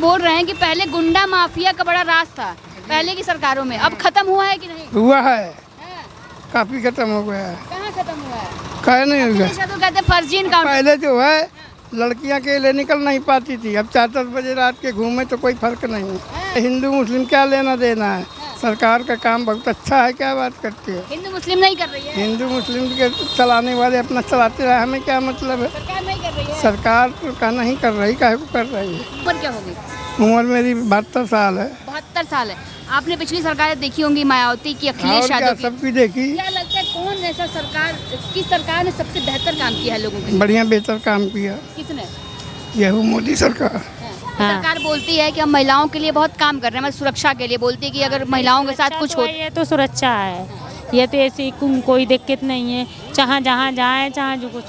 बोल रहे हैं कि पहले गुंडा माफिया का बड़ा राज था पहले की सरकारों में, अब खत्म हुआ है कि नहीं? हुआ है, काफी खत्म हो गया है। कहाँ खत्म हुआ है? कहे नहीं हो गया। तो कहते हैं फर्जी इनकाउंटर। पहले जो है लड़कियां अकेले निकल नहीं पाती थी, अब 4-10 बजे रात के घूमे तो कोई फर्क नहीं है। हिंदू मुस्लिम क्या लेना देना है, सरकार का काम बहुत अच्छा है, क्या बात करती है। हिंदू मुस्लिम नहीं कर रही है, हिंदू मुस्लिम के चलाने वाले अपना चलाते रहे, हमें क्या मतलब है। सरकार नहीं कर रही है। सरकार का नहीं कर रही, काहे को कर रही है। उम्र क्या होगी? उम्र मेरी 72 साल है। 72 साल है। आपने पिछली सरकारें देखी होंगी, मायावती की, और अखिलेश क्या यादव की। सबकी देखी। क्या लगता है कौन ऐसा सरकार, किस सरकार ने सबसे बेहतर काम किया है लोगों के लिए? बढ़िया बेहतर काम किया किसने? यही मोदी सरकार। सरकार बोलती है कि हम महिलाओं के लिए बहुत काम कर रहे हैं, मतलब सुरक्षा के लिए बोलती है कि अगर महिलाओं के साथ कुछ हो। ये तो सुरक्षा है, ये तो ऐसी कोई दिक्कत नहीं है, जहाँ जाए चाहे जो कुछ,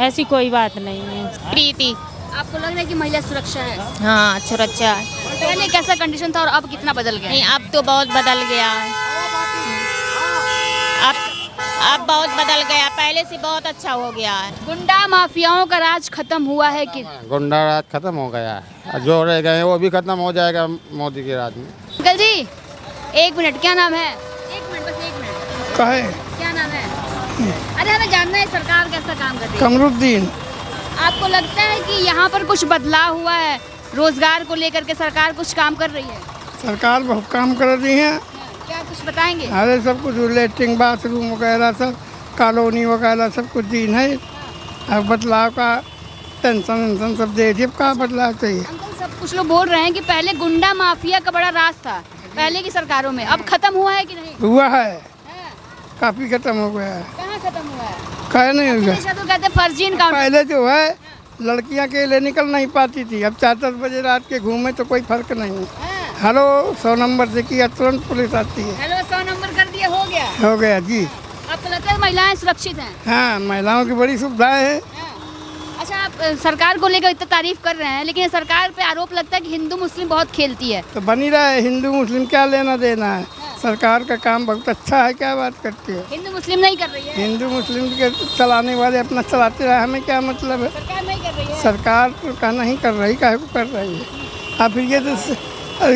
ऐसी कोई बात नहीं है। प्रीति, आपको लग रहा है कि महिला सुरक्षा है? हाँ, सुरक्षा है। पहले कैसा कंडीशन था और अब कितना बदल गया? नहीं, अब तो बहुत बदल गया है। अब बहुत बदल गया, पहले से बहुत अच्छा हो गया है। गुंडा माफियाओं का राज खत्म हुआ है कि? गुंडा राज खत्म हो गया है, जो रह गए वो भी खत्म हो जाएगा मोदी के राज में। अंकल जी, एक मिनट, क्या नाम है? एक मिनट, बस एक मिनट। कहे क्या नाम है? अरे हमें जानना है सरकार कैसा काम कर रही है। कमरुद्दीन। आपको लगता है कि यहाँ पर कुछ बदलाव हुआ है, रोजगार को लेकर के सरकार कुछ काम कर रही है? सरकार बहुत काम कर रही है। क्या कुछ बताएंगे? अरे सब कुछ, लेटरिन बाथरूम वगैरह सब, कॉलोनी वगैरह सब कुछ दिन है। अब बदलाव का टेंशन वेंशन सब दे दिए, क्या बदलाव चाहिए। अंकल, सब कुछ लोग बोल रहे हैं कि पहले गुंडा माफिया का बड़ा राज था पहले की सरकारों में, अब खत्म हुआ है कि नहीं? हुआ है, काफी खत्म हो गया है। कहाँ खत्म हुआ है? कहे नहीं हो गया। तो कहते हैं फर्जी इनकाउंटर। पहले जो है लड़कियां अकेले निकल नहीं पाती थी, अब 4-10 बजे रात के घूमे तो कोई फर्क नहीं है। हेलो 100 नंबर से किया, तुरंत पुलिस आती है। हेलो 100 नंबर कर दिया, हो गया। हो गया जी। आपको लगता है महिलाएं सुरक्षित हैं? हाँ, महिलाओं की बड़ी सुविधाएं है। अच्छा, आप सरकार को लेकर इतना तारीफ कर रहे हैं, लेकिन सरकार पे आरोप लगता है कि हिंदू मुस्लिम बहुत खेलती है। तो बनी रहे, हिंदू मुस्लिम क्या लेना देना है, सरकार का काम बहुत अच्छा है, क्या बात करती है। हिंदू मुस्लिम नहीं कर रही है, हिंदू मुस्लिम के चलाने वाले अपना चलाते रहे, हमें क्या मतलब है। सरकार नहीं कर रही है। सरकार का नहीं कर रही, काहे को कर रही है। अब फिर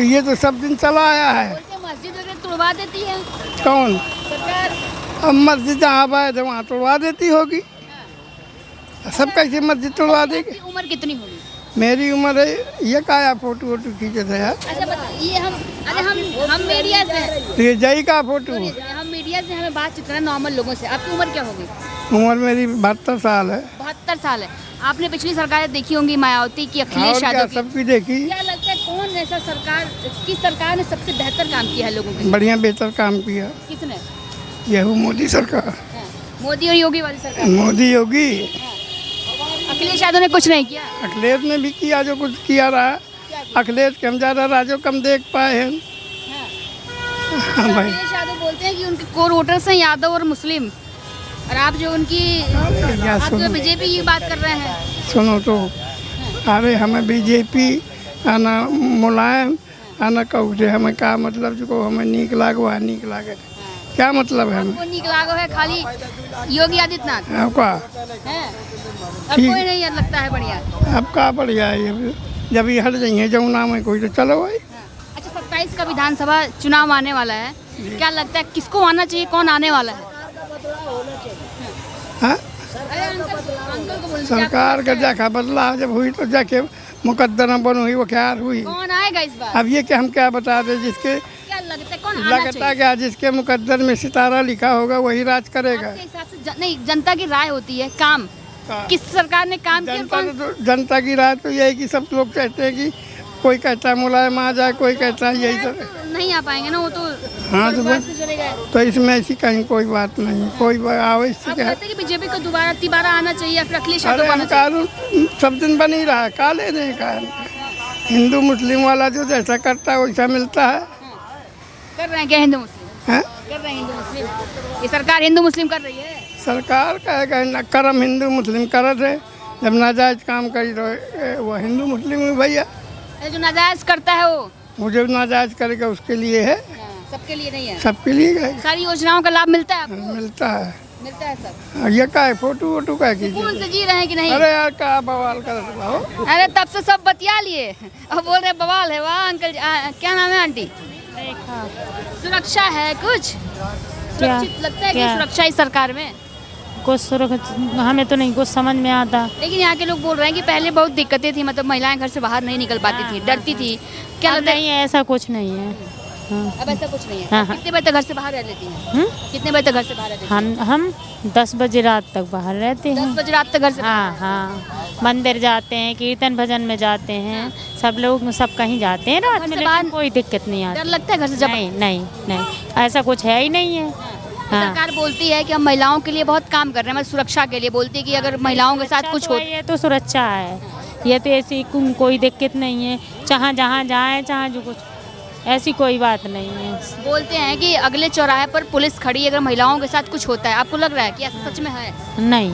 ये तो सब दिन चला आया है। बोलते हैं मस्जिद वगैरह तुड़वा देती है कौन? सरकार। अब मस्जिद जहाँ आए तो वहाँ तोड़वा देती होगी, सब कैसे मस्जिद तोड़वा देगी। आपकी उम्र कितनी होगी? मेरी उम्र है, ये क्या फोटो वोटो खींचे थे यार। अच्छा बताइए, हम मीडिया से हैं। तो ये जई का फोटो। हम मीडिया से, हमें बातचीत करना नॉर्मल लोगों से। आपकी उम्र क्या होगी? उम्र मेरी 72 साल है। 72 साल है। आपने पिछली सरकारें देखी होंगी, मायावती की, और अखिलेश क्या यादव की। सबकी देखी। क्या लगता है कौन ऐसा सरकार, किस सरकार ने सबसे बेहतर काम किया है लोगों के लिए? बढ़िया बेहतर काम किया किसने? यही मोदी सरकार। मोदी और योगी वाली सरकार। मोदी योगी। अखिलेश यादव ने कुछ नहीं किया। अखिलेश ने भी किया जो कुछ किया रहा। अखिलेश के हम ज़्यादा राजो कम देख पाए हैं। हाँ भाई, अखिलेश यादव बोलते हैं कि उनके कोर वोटर्स हैं यादव और मुस्लिम, और आप जो उनकी, आप जो बीजेपी की बात कर रहे हैं। सुनो तो, अरे हमें बीजेपी आना मुलायम आना कहू जे हमें क्या मतलब, जो हमें नीक लागो है, नीक लागे क्या मतलब है हमें। आपको नीक लागो है खाली योगी आदित्यनाथ आपका है, अब ठीक। कोई नहीं लगता है बढ़िया। अब का बढ़िया है, जब ये हट जाइए जमुना में कोई तो चलो भाई। अच्छा, 27 का विधानसभा चुनाव आने वाला है, क्या लगता है किसको आना चाहिए, कौन आने वाला है? हाँ, अरे अंकल को बोलिए, सरकार का जाके बदलाव जब हुई तो जाके मुकदमा बन हुई, वो क्या हुई। कौन आएगा इस बार? अब ये कि हम क्या बता दें, जिसके क्या लगता है कौन आना लगता चाहिए? क्या, जिसके मुकद्दर में सितारा लिखा होगा वही राज करेगा। आपके हिसाब से नहीं, जनता की राय होती है, काम किस सरकार ने काम किया, जनता की राय तो यही कि सब लोग कहते हैं कि कोई कहता है मुलायम आ जाए, कोई कहता है यही सब। नहीं आ पाएंगे ना वो तो। हाँ तो बस चले गए। तो इसमें ऐसी कहीं कोई बात नहीं, कोई आवे इससे आप क्या। कहते हैं कि बीजेपी को तिबारा आना चाहिए या फिर अखिलेश यादव अरे आना हम चाहिए? कानून सब दिन बन ही रहा है, काले नहीं का। हिंदू मुस्लिम वाला जो जैसा करता है वैसा मिलता है। कर रहे हैं क्या हिंदू मुस्लिम? हैं? कर रहे हैं हिंदू मुस्लिम, ये सरकार हिंदू मुस्लिम कर रही है। सरकार कहेगा न करम हिंदू मुस्लिम करत है, जब नाजायज काम करी तो वो हिंदू मुस्लिम में भैया। जो नाजायज करता है वो जो नाजायज करेगा उसके लिए है, सबके लिए नहीं है। सबके लिए है। सारी योजनाओं का लाभ मिलता है आपको? मिलता है। मिलता है सब। ये क्या है, फोटो वोटो क्या सुकून कीजिए। से जी रहे हैं कि नहीं? अरे यार क्या बवाल कर रहे हो। अरे तब से सब बतिया लिए, अब बोल रहे बवाल है। वाह अंकल क्या नाम है आंटी? सुरक्षा है कुछ? सुरक्षित लगता है कि क्या? सुरक्षा इस सरकार में? कुछ सुरक्षित हमें तो नहीं कुछ समझ में आता। लेकिन यहाँ के लोग बोल रहे हैं कि पहले बहुत दिक्कतें थी, मतलब महिलाएं घर से बाहर नहीं निकल पाती थी, डरती थी। क्या अब लगता है? नहीं है, ऐसा कुछ नहीं है। हाँ। अब ऐसा कुछ नहीं है। हाँ, हाँ। कितने बजे तक घर से बाहर रह लेती हैं? हम्म? कितने बजे तक घर से बाहर रह लेती हैं? हम 10 बजे रात तक बाहर रहते 10 हैं। बजे रात तक घर से हाँ हाँ, मंदिर जाते हैं, कीर्तन भजन में जाते हैं, सब लोग सब कहीं जाते हैं रात घर में, से लेकिन बाहर- कोई दिक्कत नहीं डर आती। लगता है घर से जब? नहीं नहीं नहीं, ऐसा कुछ है ही नहीं है। हाँ। सरकार बोलती है कि हम महिलाओं के लिए बहुत काम कर रहे हैं, मतलब सुरक्षा के लिए बोलती है कि अगर महिलाओं के साथ कुछ हो। ये तो सुरक्षा है, ये तो ऐसी कोई दिक्कत नहीं है। जहाँ जहाँ जाए, जहाँ जो कुछ, ऐसी कोई बात नहीं है। बोलते हैं कि अगले चौराहे पर पुलिस खड़ी है अगर महिलाओं के साथ कुछ होता है। आपको लग रहा है कि ऐसा सच में है? नहीं,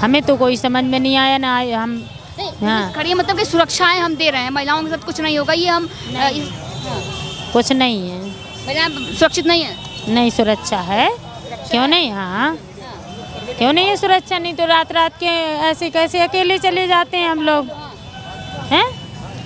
हमें तो कोई समझ में नहीं आया ना हम। नहीं, हाँ। पुलिस खड़ी है मतलब कि सुरक्षाएं हम दे रहे हैं, महिलाओं के साथ कुछ नहीं होगा, ये हम कुछ नहीं है, महिलाएं सुरक्षित नहीं है। नहीं सुरक्षा है। क्यों नहीं? हाँ, क्यों नहीं है सुरक्षा? नहीं तो रात रात के ऐसे कैसे अकेले चले जाते हैं हम लोग हैं?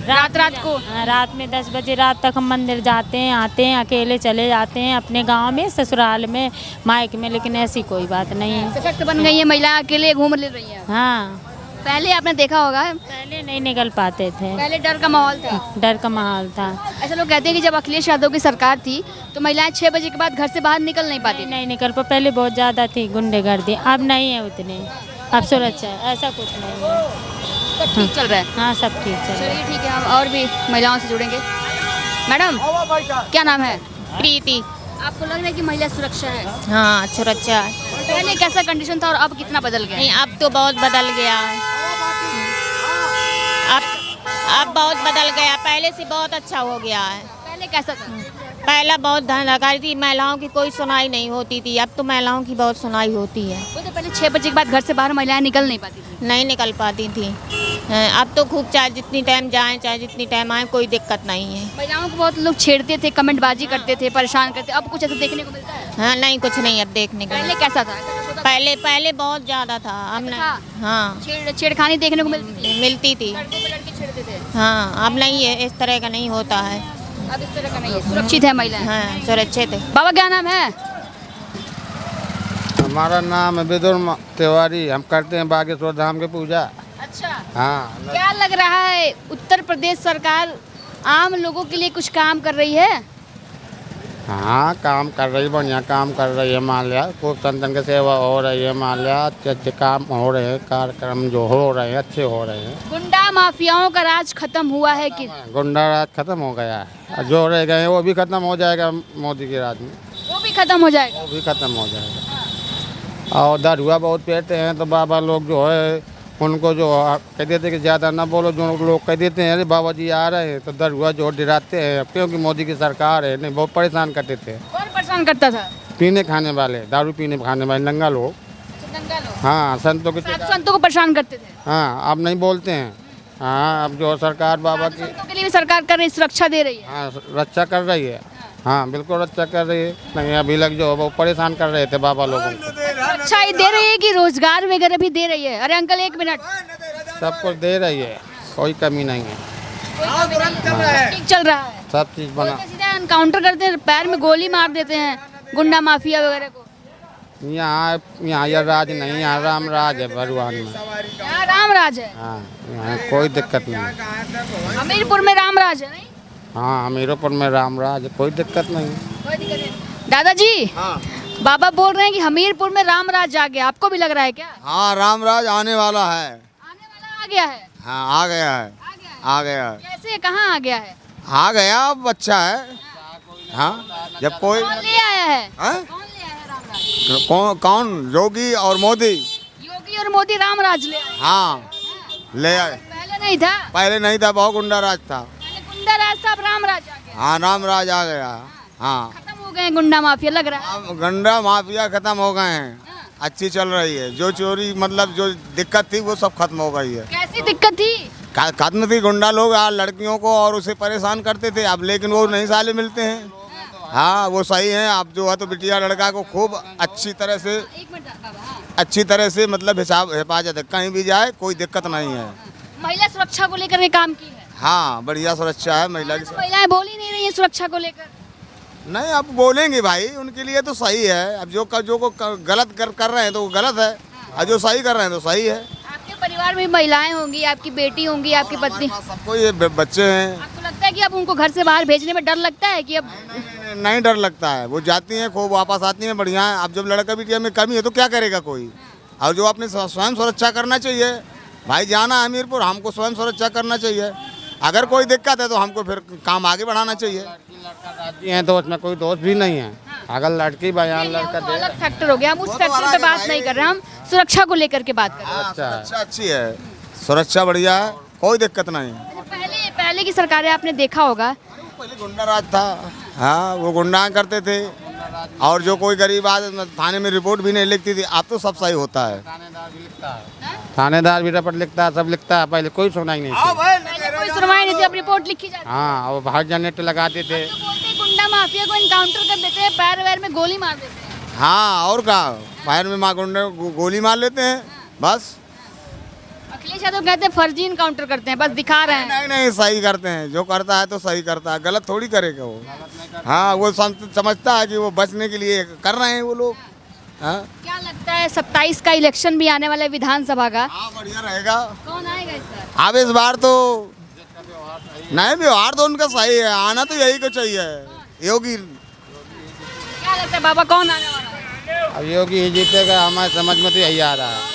रात को हाँ, रात में 10 बजे रात तक हम मंदिर जाते हैं, आते हैं, अकेले चले जाते हैं अपने गांव में, ससुराल में, मायके में, लेकिन ऐसी कोई बात नहीं है। सशक्त बन गई है, महिला अकेले घूम ले रही है। हाँ, पहले आपने देखा होगा, पहले नहीं निकल पाते थे, पहले डर का माहौल था। डर का माहौल था। ऐसा लोग कहते हैं कि जब अखिलेश यादव की सरकार थी तो महिलाएं 6 बजे के बाद घर से बाहर निकल नहीं पाती नहीं, थी। नहीं निकल पा, पहले बहुत ज़्यादा थी गुंडेगर्दी, अब नहीं है उतने, अब सुरक्षा है, ऐसा कुछ नहीं है। सब ठीक चल रहा है। हाँ, सब ठीक चल रहा है। चलिए ठीक है, हम और भी महिलाओं से जुड़ेंगे। मैडम क्या नाम है? प्रीति। आपको लग रहा है कि महिला सुरक्षा है? हाँ, सुरक्षा। पहले कैसा कंडीशन था और अब कितना बदल गया है? नहीं, अब तो बहुत बदल गया है। अब बहुत बदल गया, पहले से बहुत अच्छा हो गया है। पहले कैसा था? पहला बहुत धनकारी थी, महिलाओं की कोई सुनाई नहीं होती थी, अब तो महिलाओं की बहुत सुनाई होती है। वो तो पहले 6 बजे के बाद घर से बाहर महिलाएं निकल नहीं पाती थी। नहीं निकल पाती थी, अब तो खूब चाहे जितनी टाइम जाएं चाहे जितनी टाइम आए, कोई दिक्कत नहीं है। महिलाओं को बहुत लोग छेड़ते थे, कमेंटबाजी करते थे, परेशान करते, अब कुछ ऐसा देखने को मिलता है? हाँ, नहीं कुछ नहीं अब देखने को पहले कैसा था? ऐसा कुछ होता था? पहले बहुत ज़्यादा था, अब नहीं। था? हाँ, छेड़खानी देखने को मिलती थी, मिलती थी। लड़कों पे लड़के छेड़ते थे। हाँ, अब नहीं है, इस तरह का नहीं होता है। अब इस तरह का नहीं है, सुरक्षित है महिलाएं। हाँ, सुरक्षित है। बाबा क्या नाम है? हमारा नाम है विदुर तिवारी, हम करते हैं बागेश्वर धाम की पूजा। अच्छा, हाँ, क्या लग रहा है उत्तर प्रदेश सरकार आम लोगों के लिए कुछ काम कर रही है? हाँ काम कर रही है, बढ़िया काम कर रही है। मान लिया खूब संतन की सेवा हो रही है, मान लिया अच्छे अच्छे काम हो रहे हैं, कार्यक्रम जो हो रहे हैं अच्छे हो रहे हैं। गुंडा माफियाओं का राज खत्म हुआ है कि गुंडा राज खत्म हो गया है, जो रह गए हैं वो भी खत्म हो जाएगा मोदी के राज में, वो भी खत्म हो जाएगा? वो भी खत्म हो जाएगा। और दरुआ बहुत पीते हैं तो बाबा लोग जो है उनको जो कह देते कि ज़्यादा ना बोलो, जो लोग कह देते हैं अरे बाबा जी आ रहे हैं तो दरुआ जो डराते हैं, क्योंकि मोदी की सरकार है। नहीं बहुत परेशान करते थे, कौन परेशान करता था? पीने खाने वाले, दारू पीने खाने वाले नंगा लोग। दंगा लोग हाँ, संतों के साधु संतों को परेशान करते थे। हाँ अब नहीं बोलते हैं। हाँ अब जो सरकार बाबा की संतों के लिए भी सरकार कर रही, सुरक्षा दे रही है। हाँ रक्षा कर रही है। हाँ बिल्कुल रक्षा कर रही है। नहीं अभी लग जो वो परेशान कर रहे थे बाबा लोगों को। सुरक्षा ही दे रही है कि रोजगार वगैरह भी दे रही है? अरे अंकल 1 मिनट, सब कुछ दे रही है, कोई कमी नहीं है, ठीक चल रहा है। सब चीज़ बना। सीधा एनकाउंटर करते हैं, पैर में गोली मार देते हैं गुंडा माफिया वगैरह को। यहाँ यह राज नहीं, यहाँ राम राज है भगवान में। यहाँ राम राज है। हाँ यहाँ कोई दिक्कत नहीं। हमीरपुर में राम राज है नहीं? हाँ हमीरपुर में राम राज है, कोई दिक्कत नहीं। कोई दिक्कत नहीं। दादाजी बाबा बोल रहे हैं कि हमीरपुर में राम राज आ गया, आपको भी लग रहा है क्या? हाँ, रामराज आने वाला है। आने वाला आ गया है? हाँ, आ गया है, आ गया है, कैसे, कहाँ आ गया है? आ गया। अब अच्छा है। हाँ, जब कोई कौन ले आया है? हाँ? कौन ले आया है राम राज? कौन योगी और मोदी। योगी और मोदी राम राज ले आए। हाँ, ले आए। पहले नहीं था, पहले नहीं था, बहुत गुंडा राज था। पहले गुंडा राज था, अब राम राज आ गया। हाँ, रामराज आ गया। हाँ, खत्म हो गए गुंडा माफिया लग रहा है। अब गुंडा माफिया खत्म हो गए हैं, अच्छी चल रही है। जो चोरी मतलब जो दिक्कत थी वो सब खत्म हो गई है। कैसी दिक्कत थी? खत्म थी, गुंडा लोग लड़कियों को और उसे परेशान करते थे, अब लेकिन वो नहीं साले मिलते हैं। हाँ वो सही है। आप जो है तो बिटिया लड़का को खूब अच्छी तरह से एक मिनट बाबा, हाँ। अच्छी तरह से मतलब हिफाजत है, कहीं भी जाए कोई दिक्कत नहीं है। महिला सुरक्षा को लेकर के काम की है। हाँ बढ़िया सुरक्षा है महिला की। तो महिलाएं बोल ही नहीं रही है सुरक्षा को लेकर। नहीं अब बोलेंगे भाई, उनके लिए तो सही है। अब जो को गलत कर रहे हैं तो वो गलत है, और जो सही कर रहे हैं तो सही है। आपके परिवार में महिलाएं होंगी, आपकी बेटी होंगी, आपकी पत्नी, सबको ये बच्चे हैं। आपको लगता है कि अब उनको घर से बाहर भेजने में डर लगता है कि अब नहीं डर लगता है, वो जाती हैं खूब वापस आती हैं बढ़िया है। अब जब लड़का बिटिया में कमी है तो क्या करेगा कोई, और जो अपने स्वयं सुरक्षा करना चाहिए भाई। जाना हमीरपुर, हमको स्वयं सुरक्षा करना चाहिए। अगर कोई दिक्कत है तो हमको फिर काम आगे बढ़ाना चाहिए। राजी हैं तो उसमें कोई दोष भी नहीं है। अगर लड़की बयान लड़का वो दे, अलग फैक्टर हो गया, हम उस वो तो फैक्टर अलग पे है बात भाई। नहीं कर रहे, हम सुरक्षा को लेकर के बात कर रहे हैं। हाँ, सुरक्षा अच्छी है, सुरक्षा बढ़िया है, कोई दिक्कत नहीं है। पहले की सरकारें आपने देखा होगा, पहले गुंडा राज था। हाँ वो गुंडा करते थे, और जो कोई गरीब आदमी थाने में रिपोर्ट भी नहीं लिखती थी। अब तो सब सही होता है। थानेदार भी रिपोर्ट लिखता है, सब लिखता है। पहले कोई सुनाई नहीं थी। पहले कोई सुनवाई नहीं थी, अब रिपोर्ट लिखी जाती हाँ वो बाहर जनरेटर लगाते थे। है। तो बोलते हैं गुंडा माफिया को इनकाउंटर कर देते हैं, पैर वैर में गोली मार देते हैं। हाँ और क्या, फायर में माँ गुंडे गोली मार लेते हैं बस। अखिलेश यादव कहते हैं फर्जी इनकाउंटर करते हैं, बस दिखा रहे हैं। नहीं नहीं सही करते हैं, जो करता है तो सही करता है, गलत थोड़ी करेगा वो। हाँ वो समझता है कि वो बचने के लिए कर रहे हैं वो लोग। हाँ क्या लगता है 27 का इलेक्शन भी आने वाला है विधानसभा का, हाँ बढ़िया रहेगा। कौन आएगा इस बार? अब इस बार तो नहीं, व्यवहार तो उनका सही है, आना तो यही को चाहिए योगी। क्या लगता है बाबा कौन आने वाला है? अब योगी ही जीतेगा, हमारे समझ में तो यही आ रहा है।